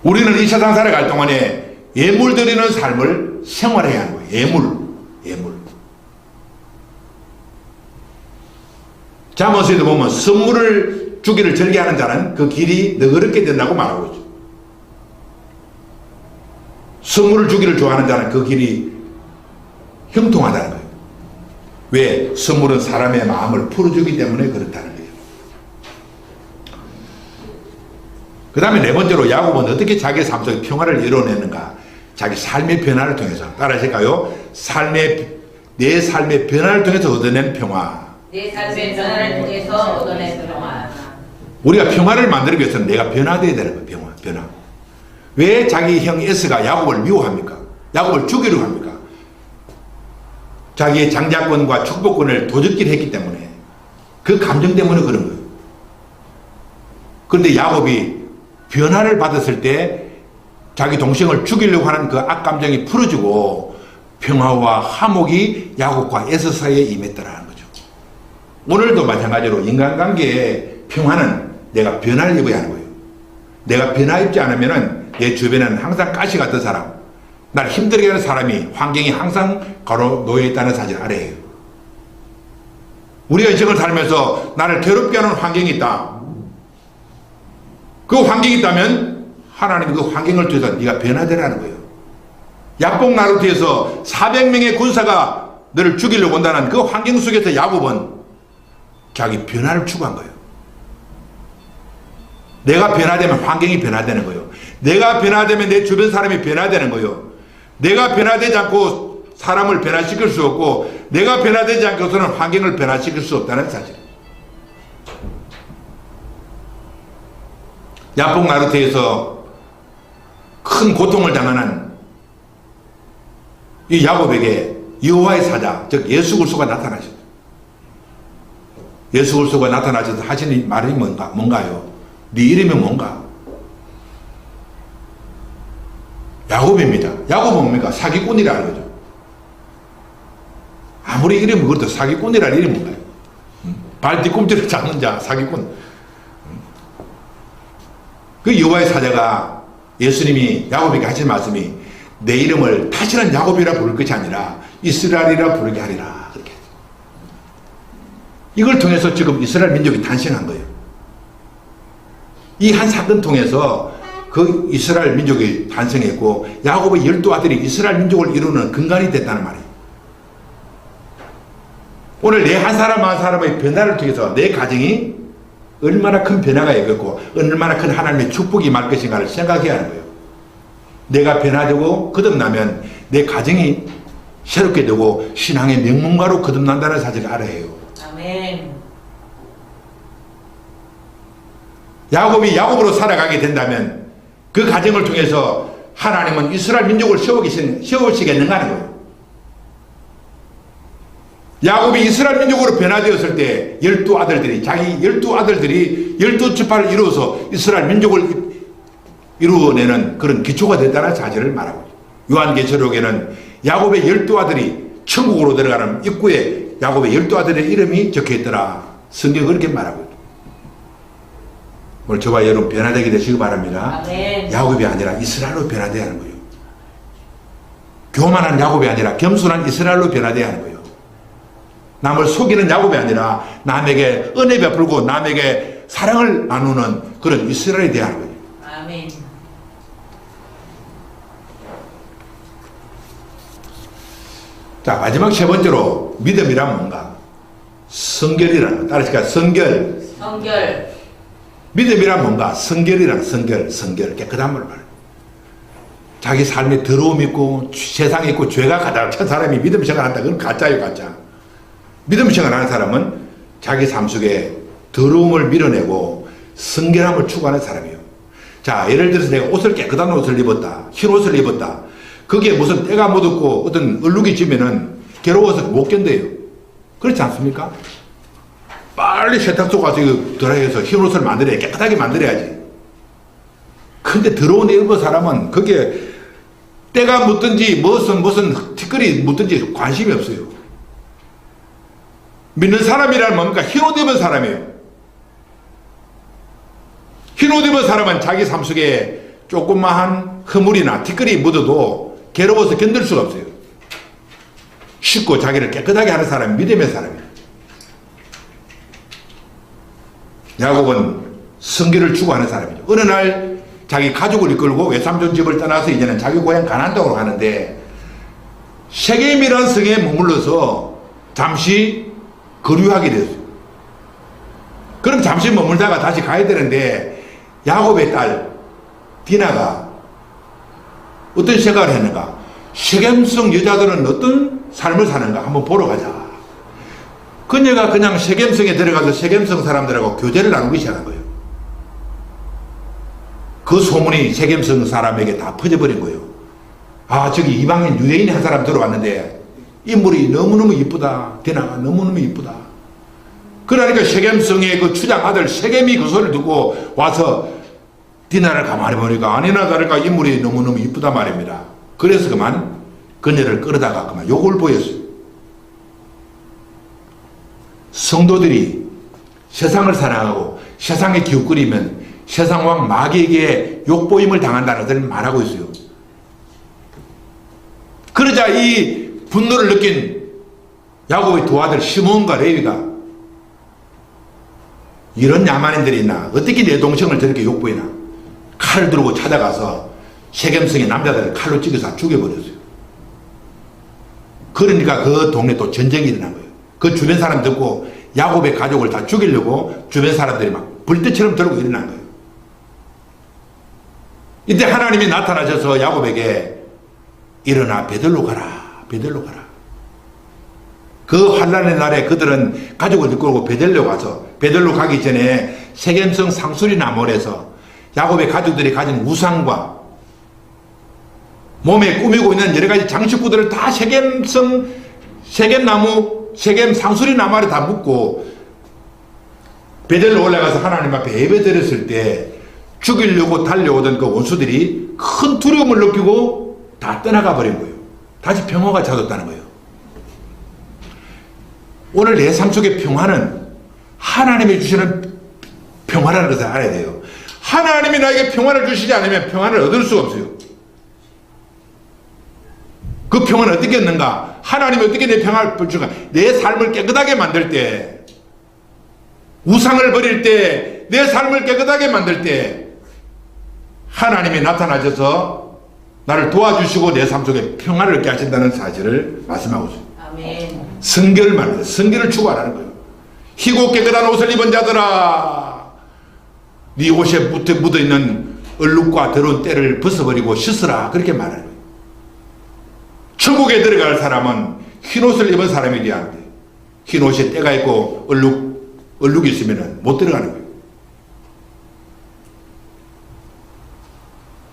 우리는 이 세상 살아갈 동안에 예물 드리는 삶을 생활해야 하는 거예요. 예물. 잠언서에도 보면 선물을 주기를 절개하는 자는 그 길이 너그럽게 된다고 말하고 있죠. 선물을 주기를 좋아하는 자는 그 길이 형통하다는 거예요. 왜? 선물은 사람의 마음을 풀어주기 때문에 그렇다는 거예요. 그 다음에 네 번째로 야곱은 어떻게 자기 삶 속에 평화를 이뤄내는가? 자기 삶의 변화를 통해서. 따라하실까요? 내 삶의 변화를 통해서 얻어낸 평화. 내 삶의 변화를 통해서 얻어낸 평화. 우리가 평화를 만들기 위해서는 내가 변화되어야 되는 거예요. 변화. 왜 자기 형 에스가 야곱을 미워합니까? 야곱을 죽이려고 합니까? 자기의 장자권과 축복권을 도적질 했기 때문에, 그 감정 때문에 그런 거예요. 그런데 야곱이 변화를 받았을 때 자기 동생을 죽이려고 하는 그 악감정이 풀어지고 평화와 화목이 야곱과 에서 사이에 임했더라는 거죠. 오늘도 마찬가지로 인간관계의 평화는 내가 변화를 입어야 하는 거예요. 내가 변화 입지 않으면 내 주변에는 항상 가시 같은 사람, 날 힘들게 하는 사람이, 환경이 항상 놓여 있다는 사실 아래에요. 우리가 인생을 살면서 나를 괴롭게 하는 환경이 있다. 그 환경이 있다면 하나님이 그 환경을 통해서 네가 변화되라는 거예요. 야복 나루트에서 400명의 군사가 너를 죽이려고 온다는 그 환경 속에서 야곱은 자기 변화를 추구한 거예요. 내가 변화되면 환경이 변화되는 거예요. 내가 변화되면 내 주변 사람이 변화되는 거예요. 내가 변화되지 않고 사람을 변화시킬 수 없고, 내가 변화되지 않고서는 환경을 변화시킬 수 없다는 사실. 야복 나루트에서 큰 고통을 당하는 이 야곱에게 여호와의 사자, 즉 예수 그리스도가 나타나셨어요. 예수 그리스도가 나타나셔서 하시는 말이 뭔가요? 네 이름이 뭔가? 야곱입니다. 야곱은 뭡니까? 사기꾼이라는 거죠. 아무리 이름이 그렇도 사기꾼이라는 이름이 뭔가요? 발 뒤꿈치를 잡는 자, 사기꾼. 그 여호와의 사자가, 예수님이 야곱에게 하신 말씀이 내 이름을 다시는 야곱이라 부를 것이 아니라 이스라엘이라 부르게 하리라. 그렇게. 이걸 통해서 지금 이스라엘 민족이 탄생한 거예요. 이 한 사건 통해서 그 이스라엘 민족이 탄생했고, 야곱의 12아들이 이스라엘 민족을 이루는 근간이 됐다는 말이에요. 오늘 내 한 사람 한 사람의 변화를 통해서 내 가정이 얼마나 큰 변화가 있겠고 얼마나 큰 하나님의 축복이 임할 것인가를 생각해야 하는 거예요. 내가 변화되고 거듭나면 내 가정이 새롭게 되고 신앙의 명문가로 거듭난다는 사실을 알아야 해요. 아멘. 야곱이 야곱으로 살아가게 된다면 그 과정을 통해서 하나님은 이스라엘 민족을 세우시겠는가 하는 거예요. 야곱이 이스라엘 민족으로 변화되었을 때 12아들들이 자기 12아들들이 12지파를 이루어서 이스라엘 민족을 이루어내는 그런 기초가 됐다는 사실을 말하고 있어요. 요한계시록에는 야곱의 12아들이 천국으로 들어가는 입구에 야곱의 12아들의 이름이 적혀있더라. 성경이 그렇게 말하고 있어요. 오늘 저와 여러분 변화되게 되시기 바랍니다. 아멘. 야곱이 아니라 이스라엘로 변화되어야 하는 거예요. 교만한 야곱이 아니라 겸손한 이스라엘로 변화되어야 하는 거예요. 남을 속이는 야곱이 아니라 남에게 은혜 베풀고 남에게 사랑을 나누는 그런 이스라엘이 되어야 하는 거예요. 아멘. 자, 마지막 세 번째로 믿음이란 뭔가? 성결이라는 거. 따라서 성결. 성결. 믿음이란 뭔가? 성결이란 성결. 깨끗한 걸 말해요. 자기 삶에 더러움이 있고 세상에 있고 죄가 가득한 사람이 믿음 생활한다. 그건 가짜예요, 가짜. 믿음 생활하는 사람은 자기 삶 속에 더러움을 밀어내고 성결함을 추구하는 사람이에요. 자, 예를 들어서 내가 옷을 깨끗한 옷을 입었다. 흰 옷을 입었다. 거기에 무슨 때가 묻었고 어떤 얼룩이 지면은 괴로워서 못 견뎌요. 그렇지 않습니까? 빨리 세탁소 가서 드라이해서 흰 옷을 만들어야 깨끗하게 만들어야지. 근데 더러운 옷 입은 사람은 거기에 때가 묻든지 무슨 티끌이 묻든지 관심이 없어요. 믿는 사람이란 뭡니까? 흰 옷 입은 사람이에요. 흰 옷 입은 사람은 자기 삶 속에 조그마한 허물이나 티끌이 묻어도 괴로워서 견딜 수가 없어요. 씻고 자기를 깨끗하게 하는 사람이 믿음의 사람이에요. 야곱은 성결을 추구하는 사람이죠. 어느 날 자기 가족을 이끌고 외삼촌 집을 떠나서 이제는 자기 고향 가나안 땅으로 가는데 세겜이라는 성에 머물러서 잠시 거류하게 됐어요. 그럼 잠시 머물다가 다시 가야 되는데 야곱의 딸 디나가 어떤 생각을 했는가? 세겜성 여자들은 어떤 삶을 사는가 한번 보러 가자. 그녀가 그냥 세겜성에 들어가서 세겜성 사람들하고 교제를 나누기 시작한 거예요. 그 소문이 세겜성 사람에게 다 퍼져버린 거예요. 아, 저기 이방인 유대인이 한 사람 들어왔는데 인물이 너무너무 이쁘다. 디나가 너무너무 이쁘다. 그러니까 세겜성의 그 추장 아들 세겜이 그 소리를 듣고 와서 디나를 가만히 보니까 아니나 다를까 인물이 너무너무 이쁘다 말입니다. 그래서 그만 그녀를 끌어다가 그만 욕을 보였어요. 성도들이 세상을 사랑하고 세상에 기웃거리면 세상 왕 마귀에게 욕보임을 당한다는 것을 말하고 있어요. 그러자 이 분노를 느낀 야곱의 두 아들 시몬과 레위가 이런 야만인들이 있나? 어떻게 내 동생을 저렇게 욕보이나? 칼을 들고 찾아가서 세겜성의 남자들을 칼로 찌겨서 죽여버렸어요. 그러니까 그 동네 또 전쟁이 일어난 거예요. 그 주변 사람 듣고 야곱의 가족을 다 죽이려고 주변 사람들이 막 불때처럼 들고 일어난 거예요. 이때 하나님이 나타나셔서 야곱에게 일어나 베들로 가라. 베들로 가라. 그 환란의 날에 그들은 가족을 이끌고 베들로 가서 베들로 가기 전에 세겜성 상수리 나몰에서 야곱의 가족들이 가진 우상과 몸에 꾸미고 있는 여러 가지 장식구들을 다 세겜나무, 세겜 상수리 나무에 다 묶고 베델로 올라가서 하나님 앞에 예배 드렸을 때 죽이려고 달려오던 그 원수들이 큰 두려움을 느끼고 다 떠나가 버린 거예요. 다시 평화가 찾았다는 거예요. 오늘 내 삶 속의 평화는 하나님이 주시는 평화라는 것을 알아야 돼요. 하나님이 나에게 평화를 주시지 않으면 평화를 얻을 수가 없어요. 그 평화는 어떻게 얻는가? 하나님이 어떻게 내 평화를 주는가? 내 삶을 깨끗하게 만들 때, 우상을 버릴 때, 내 삶을 깨끗하게 만들 때 하나님이 나타나셔서 나를 도와주시고 내 삶 속에 평화를 얻게 하신다는 사실을 말씀하고 있습니다. 아멘. 성결을 말해요. 성결을 추구하라는 거예요. 희고 깨끗한 옷을 입은 자들아, 네 옷에 묻어있는 얼룩과 더러운 때를 벗어버리고 씻으라. 그렇게 말하는 거예요. 천국에 들어갈 사람은 흰 옷을 입은 사람이 돼야 하는데 흰 옷에 때가 있고 얼룩이 있으면 못 들어가는 거예요.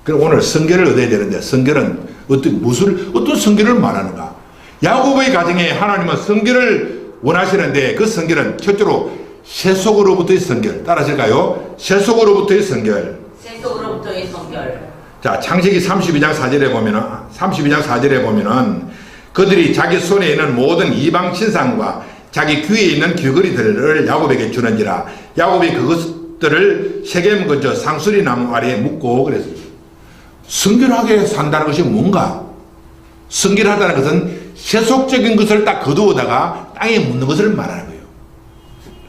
그럼 오늘 성결을 얻어야 되는데 성결은 어떤 성결을 말하는가? 야곱의 가정에 하나님은 성결을 원하시는데 그 성결은 첫째로 세속으로부터의 성결. 따라하실까요? 세속으로부터의 성결. 세속으로부터의 성결. 자, 창세기 32장 4절에 보면은 그들이 자기 손에 있는 모든 이방 신상과 자기 귀에 있는 귀걸이들을 야곱에게 주는지라 야곱이 그것들을 세겜 근처 상수리 나무 아래에 묻고 그랬습니다. 성결하게 산다는 것이 뭔가? 성결하다는 것은 세속적인 것을 딱 거두어다가 땅에 묻는 것을 말하는 거예요.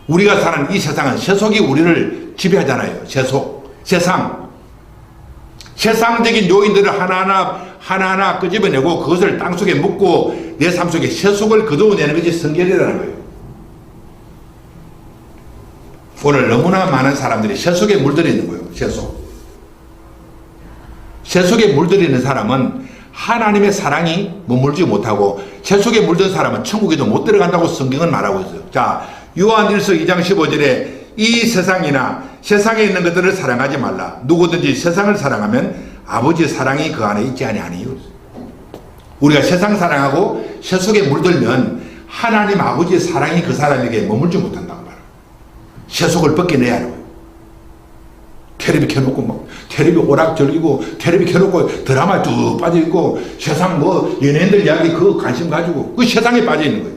우리가 사는 이 세상은 세속이 우리를 지배하잖아요. 세상적인 요인들을 하나하나 끄집어내고 그것을 땅속에 묻고 내 삶 속에 세속을 거두어내는 것이 성결이라는 거예요. 오늘 너무나 많은 사람들이 세속에 물들어 있는 거예요. 세속에 물들어 있는 사람은 하나님의 사랑이 머물지 못하고 세속에 물든 사람은 천국에도 못 들어간다고 성경은 말하고 있어요. 자, 요한일서 2장 15절에 이 세상이나 세상에 있는 것들을 사랑하지 말라. 누구든지 세상을 사랑하면 아버지의 사랑이 그 안에 있지 아니하니. 우리가 세상 사랑하고 세속에 물들면 하나님 아버지의 사랑이 그 사람에게 머물지 못한다고 말해요. 세속을 벗겨내야 하는 거예요. 텔레비 켜놓고 막 텔레비 오락절기고 텔레비 켜놓고 드라마 쭉 빠져있고 세상 뭐 연예인들 이야기 그 관심 가지고 그 세상에 빠져있는 거예요.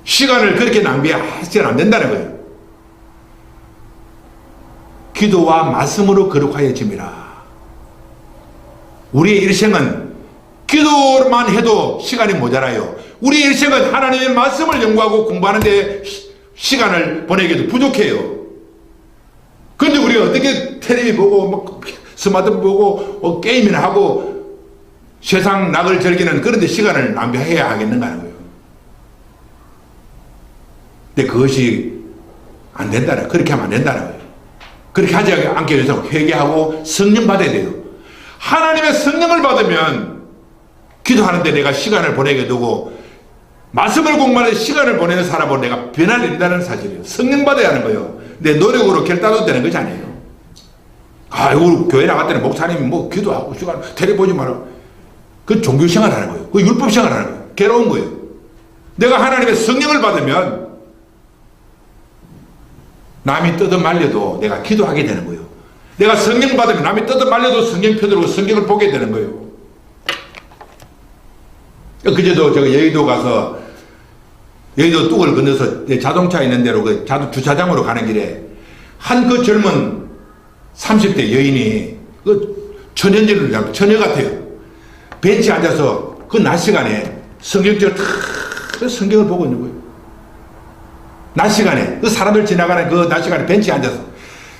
시간을 그렇게 낭비하시면 안 된다는 거예요. 기도와 말씀으로 거룩하여짐이라. 우리의 일생은 기도만 해도 시간이 모자라요. 우리의 일생은 하나님의 말씀을 연구하고 공부하는 데 시간을 보내기도 부족해요. 그런데 우리가 어떻게 텔레비 보고 막 스마트폰 보고 게임이나 하고 세상 낙을 즐기는 그런 데 시간을 낭비해야 하겠는가 하는 거예요. 근데 그것이 안 된다는, 그렇게 하면 안 된다는 거예요. 그렇게 하지 않기 위해서 회개하고 성령 받아야 돼요. 하나님의 성령을 받으면 기도하는데 내가 시간을 보내게 되고 말씀을 공부하는 시간을 보내는 사람으로 내가 변화를 이룬다는 사실이에요. 성령 받아야 하는 거예요. 내 노력으로 결단도 되는 것이 아니에요. 아이고, 교회 나갈 때는 목사님이 뭐 기도하고 시간 텔레비 보지 말라고. 그 종교생활 하는 거예요. 그 율법생활 하는 거예요. 괴로운 거예요. 내가 하나님의 성령을 받으면 남이 떠든 말려도 내가 기도하게 되는 거예요. 내가 성령 받으면 남이 떠든 말려도 성경 펴들고 성경을 보게 되는 거예요. 그제도 제가 여의도 가서 여의도 뚝을 건너서 자동차 있는 데로 그 주차장으로 가는 길에 한 그 젊은 30대 여인이 그 처녀 같아요. 벤치에 앉아서 그 낮 시간에 성경책을 탁 성경을 보고 있는 거예요. 낮 시간에 그 사람들 지나가는 그 낮 시간에 벤치에 앉아서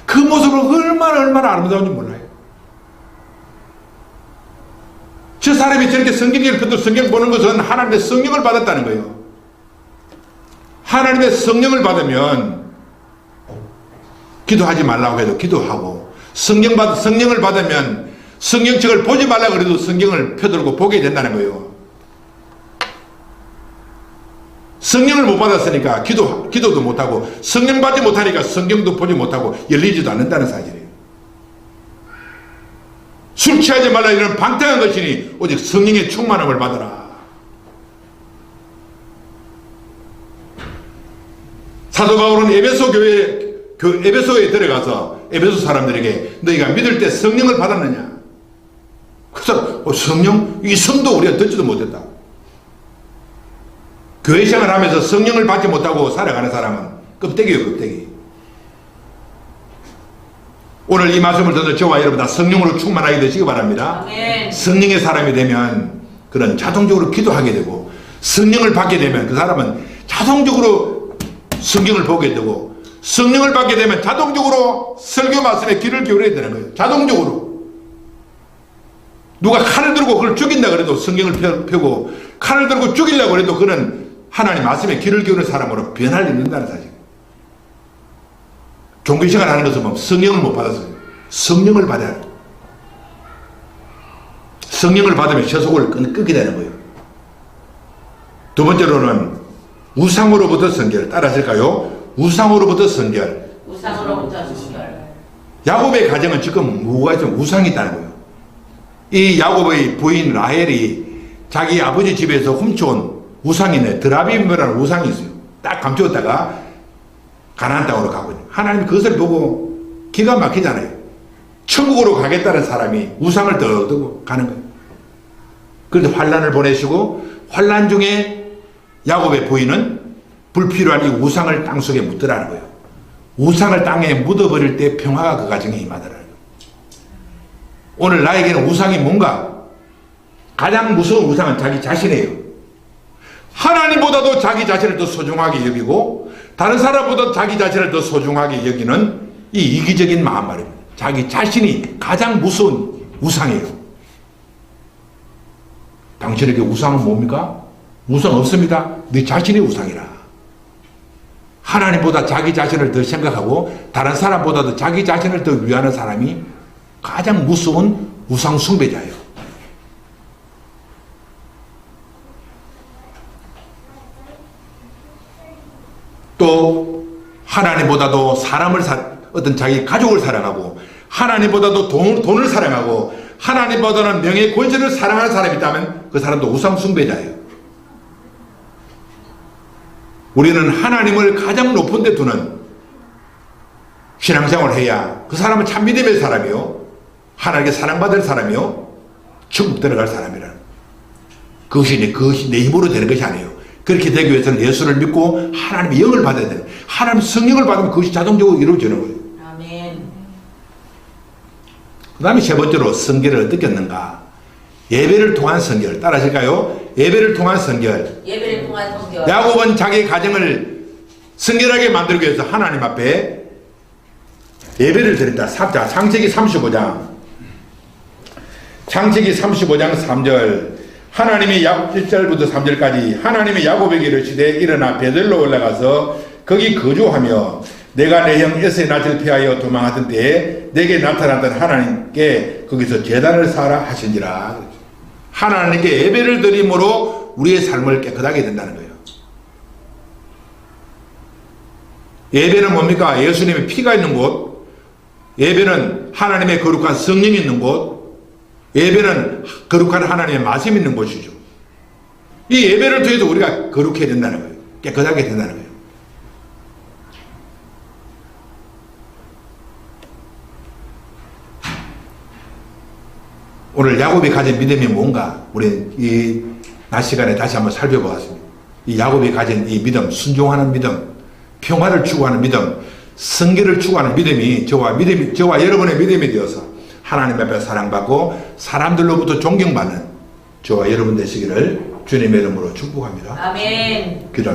그 모습을 얼마나 아름다운지 몰라요. 저 사람이 저렇게 성경을 펴도 성경 보는 것은 하나님의 성령을 받았다는 거예요. 하나님의 성령을 받으면 기도하지 말라고 해도 기도하고 성령을 받으면 성경책을 보지 말라고 해도 성경을 펴들고 보게 된다는 거예요. 성령을 못 받았으니까 기도도 못하고 성령 받지 못하니까 성경도 보지 못하고 열리지도 않는다는 사실이에요. 술 취하지 말라 이런 방탕한 것이니 오직 성령의 충만함을 받아라. 사도 바울은 에베소에 들어가서 에베소 사람들에게 너희가 믿을 때 성령을 받았느냐? 그래서 성령? 이 성도 우리가 듣지도 못했다. 교회 생활하면서 성령을 받지 못하고 살아가는 사람은 껍데기예요, 껍데기. 오늘 이 말씀을 듣는 저와 여러분 다 성령으로 충만하게 되시기 바랍니다. 아멘. 성령의 사람이 되면 그런 자동적으로 기도하게 되고 성령을 받게 되면 그 사람은 자동적으로 성경을 보게 되고 성령을 받게 되면 자동적으로 설교 말씀에 귀를 기울여야 되는 거예요. 자동적으로. 누가 칼을 들고 그걸 죽인다 그래도 성경을 펴고 칼을 들고 죽이려고 해도 그는 하나님 말씀에 귀를 기울이는 사람으로 변화를 입는다는 사실. 종교생활 하는 것은 뭐 성령을 못 받았어요. 성령을 받아야 해요. 성령을 받으면 세속을 끊게 되는 거예요. 두 번째로는 우상으로부터 성결. 따라하실까요? 우상으로부터 성결. 우상으로부터 성결. 야곱의 가정은 지금 뭐가 좀 우상이 있다는 거예요. 이 야곱의 부인 라헬이 자기 아버지 집에서 훔쳐온 우상이네, 드라빔이라는 우상이 있어요. 딱 감추었다가 가나안 땅으로 가거든요. 하나님이 그것을 보고 기가 막히잖아요. 천국으로 가겠다는 사람이 우상을 떠들고 가는 거예요. 그런데 환란을 보내시고 환란 중에 야곱의 부인은 불필요한 이 우상을 땅속에 묻더라는 거예요. 우상을 땅에 묻어버릴 때 평화가 그 가정에 임하더라는 거예요. 오늘 나에게는 우상이 뭔가? 가장 무서운 우상은 자기 자신이에요. 하나님보다도 자기 자신을 더 소중하게 여기고 다른 사람보다 자기 자신을 더 소중하게 여기는 이 이기적인 마음 말입니다. 자기 자신이 가장 무서운 우상이에요. 당신에게 우상은 뭡니까? 우상 없습니다. 네 자신이 우상이라. 하나님보다 자기 자신을 더 생각하고 다른 사람보다도 자기 자신을 더 위하는 사람이 가장 무서운 우상 숭배자예요. 또 하나님보다도 어떤 자기 가족을 사랑하고 하나님보다도 돈을 사랑하고 하나님보다는 명예 권세를 사랑하는 사람이 있다면 그 사람도 우상 숭배자예요. 우리는 하나님을 가장 높은 데 두는 신앙생활을 해야 그 사람은 참 믿음의 사람이요, 하나님께 사랑받을 사람이요, 천국 들어갈 사람이라는, 그것이 내 힘으로 되는 것이 아니에요. 그렇게 되기 위해서는 예수를 믿고 하나님의 영을 받아야 돼요. 하나님 성령을 받으면 그것이 자동적으로 이루어지는 거예요. 아멘. 그 다음에 세 번째로 성결을 어떻게 얻는가? 예배를 통한 성결. 따라하실까요? 예배를 통한 성결. 예배를 통한 성결. 야곱은 자기 가정을 성결하게 만들기 위해서 하나님 앞에 예배를 드린다. 창세기 35장 3절 하나님이 1절부터 3절까지 하나님이 야곱에게 이르시되 일어나 베들로 올라가서 거기 거주하며 내가 내 형 에서의 낯을 피하여 도망하던 때에 내게 나타났던 하나님께 거기서 제단을 쌓아라 하신지라. 하나님께 예배를 드림으로 우리의 삶을 깨끗하게 된다는 거예요. 예배는 뭡니까? 예수님의 피가 있는 곳, 예배는 하나님의 거룩한 성령이 있는 곳, 예배는 거룩한 하나님의 말씀이 있는 곳이죠. 이 예배를 통해서 우리가 거룩해야 된다는 거예요. 깨끗하게 된다는 거예요. 오늘 야곱이 가진 믿음이 뭔가 우리 이 낮 시간에 다시 한번 살펴보았습니다. 이 야곱이 가진 이 믿음, 순종하는 믿음, 평화를 추구하는 믿음, 성결을 추구하는 믿음이 저와 여러분의 믿음이 되어서 하나님 앞에 사랑받고 사람들로부터 존경받는 저와 여러분 되시기를 주님의 이름으로 축복합니다. 아멘. 기도.